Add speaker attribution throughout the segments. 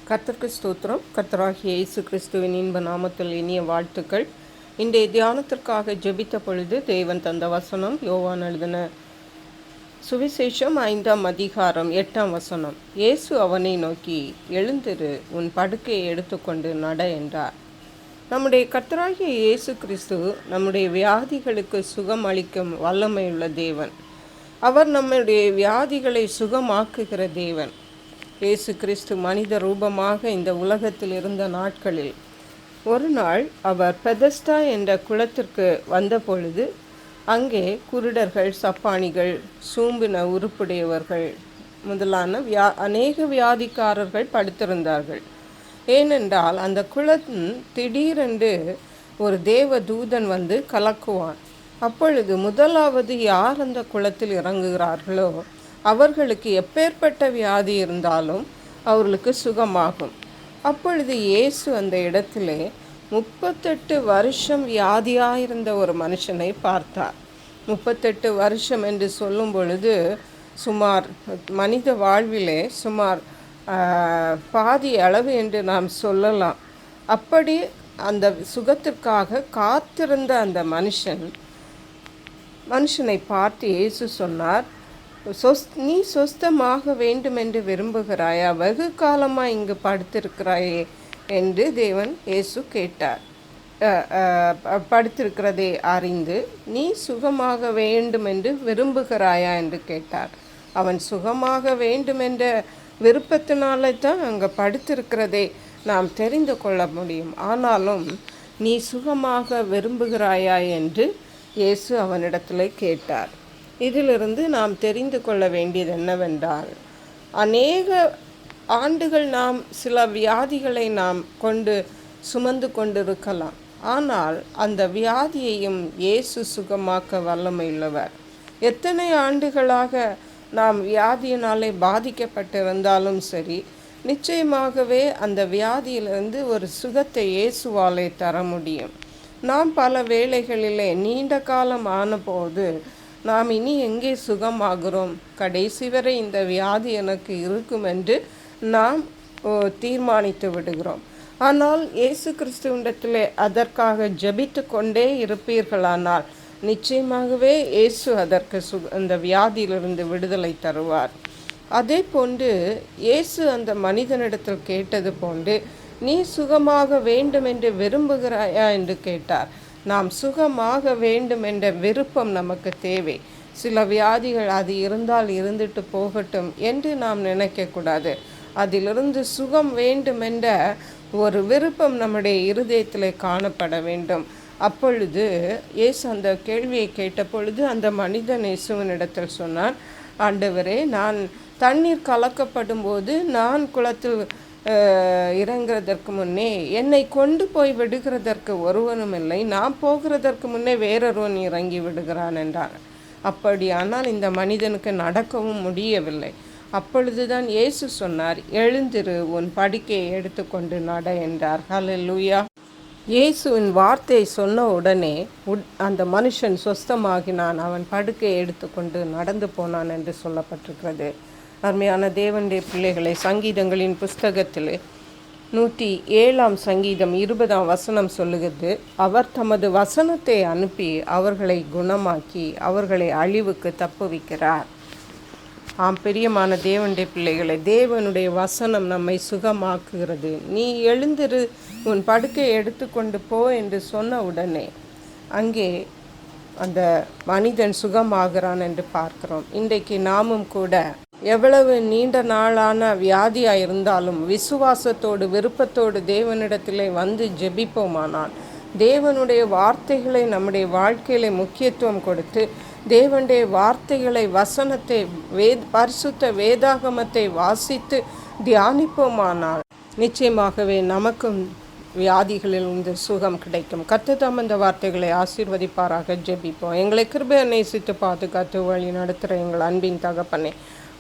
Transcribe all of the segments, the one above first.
Speaker 1: கர்த்தருக்கு ஸ்தோத்திரம். கர்த்தராகிய இயேசு கிறிஸ்துவின் இன்ப நாமத்தில் இனிய வாழ்த்துக்கள். இன்றைய தியானத்திற்காக ஜெபித்த பொழுது தேவன் தந்த வசனம் யோவான் எழுதின சுவிசேஷம் 5ஆம் அதிகாரம் 8ஆம் வசனம். இயேசு அவனை நோக்கி, எழுந்திரு, உன் படுக்கையை எடுத்துக்கொண்டு நட என்றார். நம்முடைய கர்த்தராகிய இயேசு கிறிஸ்து நம்முடைய வியாதிகளுக்கு சுகம் அளிக்கும் வல்லமையுள்ள தேவன். அவர் நம்முடைய வியாதிகளை சுகமாக்குகிற தேவன். இயேசு கிறிஸ்து மனித ரூபமாக இந்த உலகத்தில் இருந்த நாட்களில் ஒரு நாள் அவர் பெதஸ்டா என்ற குளத்திற்கு வந்தபொழுது அங்கே குருடர்கள், சப்பானிகள், சூம்பின உருப்புடையவர்கள் முதலான அநேக வியாதிக்காரர்கள் படுத்திருந்தார்கள். ஏனென்றால் அந்த குளத்தின் திடீரென்று ஒரு தேவ தூதன் வந்து கலக்குவான். அப்பொழுது முதலாவது யார் அந்த குளத்தில் இறங்குகிறார்களோ அவர்களுக்கு எப்பேற்பட்ட வியாதி இருந்தாலும் அவர்களுக்கு சுகமாகும். அப்பொழுது இயேசு அந்த இடத்திலே 38 வருஷம் வியாதியாயிருந்த ஒரு மனுஷனை பார்த்தார். 38 வருஷம் என்று சொல்லும் பொழுது சுமார் மனித வாழ்விலே சுமார் பாதி அளவு என்று நாம் சொல்லலாம். அப்படி அந்த சுகத்திற்காக காத்திருந்த அந்த மனுஷனை பார்த்து இயேசு சொன்னார், நீ சொஸ்தமாக வேண்டுமென்று விரும்புகிறாயா? வெகு காலமாக இங்கு படுத்திருக்கிறாயே என்று தேவன் இயேசு கேட்டார். படுத்திருக்கிறதை அறிந்து நீ சுகமாக வேண்டுமென்று விரும்புகிறாயா என்று கேட்டார். அவன் சுகமாக வேண்டுமென்ற விருப்பத்தினாலே தான் அங்கே படுத்திருக்கிறதை நாம் தெரிந்து கொள்ள முடியும். ஆனாலும் நீ சுகமாக விரும்புகிறாயா என்று இயேசு அவனிடத்தில் கேட்டார். இதிலிருந்து நாம் தெரிந்து கொள்ள வேண்டியது என்னவென்றால், அநேக ஆண்டுகள் நாம் சில வியாதிகளை நாம் சுமந்து கொண்டிருக்கலாம். ஆனால் அந்த வியாதியையும் இயேசு சுகமாக்க வல்லமையுள்ளவர். எத்தனை ஆண்டுகளாக நாம் வியாதியினாலே பாதிக்கப்பட்டிருந்தாலும் சரி, நிச்சயமாகவே அந்த வியாதியிலிருந்து ஒரு சுகத்தை இயேசுவாலே தர முடியும். நாம் பல வேளைகளிலே நீண்ட காலம் ஆனபோது நாம் இனி எங்கே சுகமாகிறோம், கடைசி வரை இந்த வியாதி எனக்கு இருக்கும் என்று நாம் தீர்மானித்து விடுகிறோம். ஆனால் இயேசு கிறிஸ்துவிடத்திலே அதற்காக ஜெபித்து கொண்டே இருப்பீர்களானால் நிச்சயமாகவே இயேசு அதற்கு அந்த வியாதியிலிருந்து விடுதலை தருவார். அதே போன்று இயேசு அந்த மனிதனிடத்தில் கேட்டது போன்று நீ சுகமாக வேண்டும் என்று விரும்புகிறாயா என்று கேட்டார். நாம் சுகமாக வேண்டும் என்ற விருப்பம் நமக்கு தேவை. சில வியாதிகள் அது இருந்தால் இருந்துட்டு போகட்டும் என்று நாம் நினைக்கக்கூடாது. அதிலிருந்து சுகம் வேண்டும் என்ற ஒரு விருப்பம் நம்முடைய இருதயத்தில் காணப்பட வேண்டும். அப்பொழுது இயேசு அந்த கேள்வியை கேட்ட பொழுது அந்த மனிதன் இயேசுவினிடத்தில் சொன்னான், ஆண்டவரே, நான் தண்ணீர் கலக்கப்படும் போது நான் குளத்தில் இறங்குறதற்கு முன்னே என்னை கொண்டு போய் விடுகிறதற்கு ஒருவனும் இல்லை, நான் போகிறதற்கு முன்னே வேறொருவன் இறங்கி விடுகிறான் என்றார். அப்படியானால் இந்த மனிதனுக்கு நடக்கவும் முடியவில்லை. அப்பொழுதுதான் இயேசு சொன்னார், எழுந்திரு, உன் படுக்கையை எடுத்துக்கொண்டு நட என்றார். ஹல்லேலூயா. இயேசுவின் வார்த்தையை சொன்ன உடனே அந்த மனுஷன் சொஸ்தமாகினான், அவன் படுக்கையை எடுத்துக்கொண்டு நடந்து போனான் என்று சொல்லப்பட்டிருக்கிறது. அருமையான தேவனுடைய பிள்ளைகளை, சங்கீதங்களின் புஸ்தகத்தில் 107ஆம் சங்கீதம் 20ஆம் வசனம் சொல்லுகிறது, அவர் தமது வசனத்தை அனுப்பி அவர்களை குணமாக்கி அவர்களை அழிவுக்கு தப்புவிக்கிறார். ஆம், பிரியமான தேவனுடைய பிள்ளைகளை, தேவனுடைய வசனம் நம்மை சுகமாக்குகிறது. நீ எழுந்திரு, உன் படுக்கையை எடுத்துக்கொண்டு போ என்று சொன்ன உடனே அங்கே அந்த மனிதன் சுகமாகிறான் என்று பார்க்கிறோம். இன்றைக்கு நாமும் கூட எவ்வளவு நீண்ட நாளான வியாதியாக இருந்தாலும் விசுவாசத்தோடு விருப்பத்தோடு தேவனிடத்திலே வந்து ஜெபிப்போமானால், தேவனுடைய வார்த்தைகளை நம்முடைய வாழ்க்கையில முக்கியத்துவம் கொடுத்து தேவனுடைய வார்த்தைகளை, வசனத்தை, பரிசுத்த வேதாகமத்தை வாசித்து தியானிப்போமானால் நிச்சயமாகவே நமக்கும் வியாதிகளில் இந்த சுகம் கிடைக்கும். கர்த்தர் இந்த வார்த்தைகளை ஆசீர்வதிப்பாராக. ஜெபிப்போம். எங்களை கிருபையை நேசித்து பாதுகாத்து வழி நடத்துகிற எங்கள் அன்பின் தகப்பனே,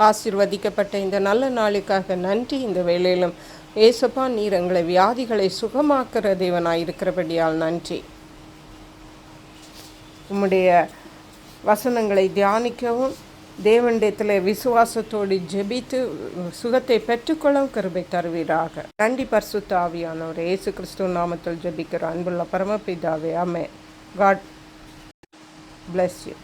Speaker 1: ஆசீர்வதிக்கப்பட்ட இந்த நல்ல நாளுக்காக நன்றி. இந்த வேளையிலும் ஏசப்பா, நீர் எங்களை வியாதிகளை சுகமாக்குற தேவனாயிருக்கிறபடியால் நன்றி. உம்முடைய வசனங்களை தியானிக்கவும் தேவனிடத்தில் விசுவாசத்தோடு ஜெபித்து சுகத்தை பெற்றுக்கொள்ளும் கிருபை தருவீராக. நன்றி பரிசுத்த ஆவியானவர். இயேசு கிறிஸ்துவ நாமத்தில் ஜெபிக்கிற அன்புள்ள பரமபிதாவே. ஆமென். God bless you.